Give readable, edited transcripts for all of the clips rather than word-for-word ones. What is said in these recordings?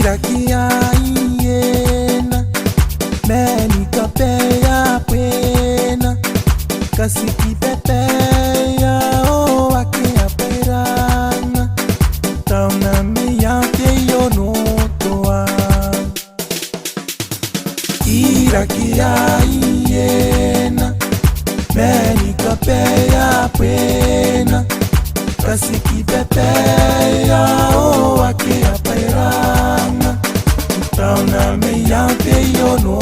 Irakia iena meni kapea pena kasiki pepeya o akia perana tauna meya que yo no toa. Irakia iena meni kapea pena kasiki pepeya o akia perana tauna meya que yo no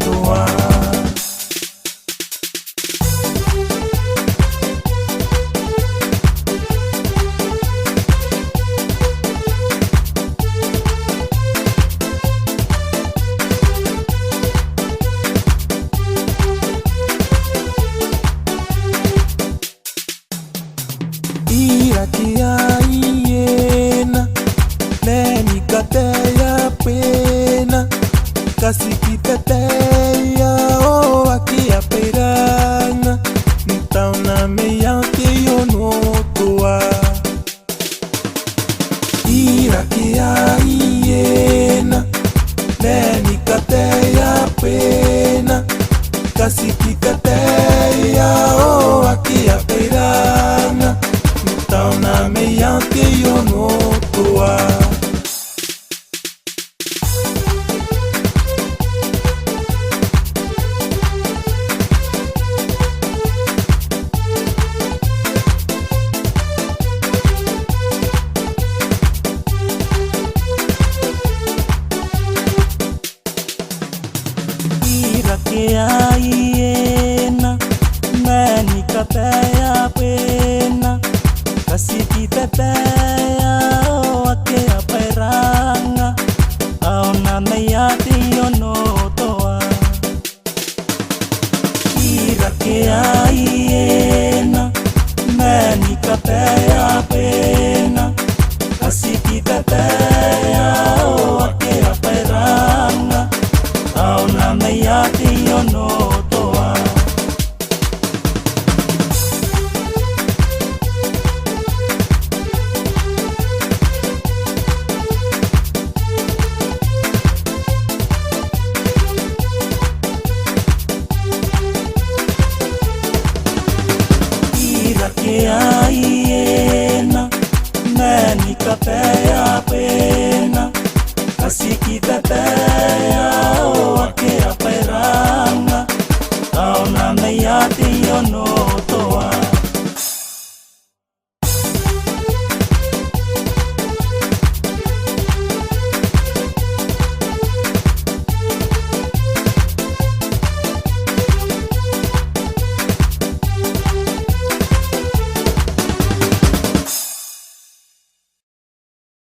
toa. Irakia iena meni kapea pena kasiki pepeya o akia perana nitaona meya que yo no toa. Irakia iena meni kapea pena kasiki pepeya o akia perana nitaona meya que yo no toa. Irakia iena meni kapea pena kasiki pepeya o akia perana aona meya que yo no toa. Irakia iena meni kapea pena kasiki pepeya o akia perana aona meya que yo no toa. Irakia iena meni kapea pena kasiki pepeya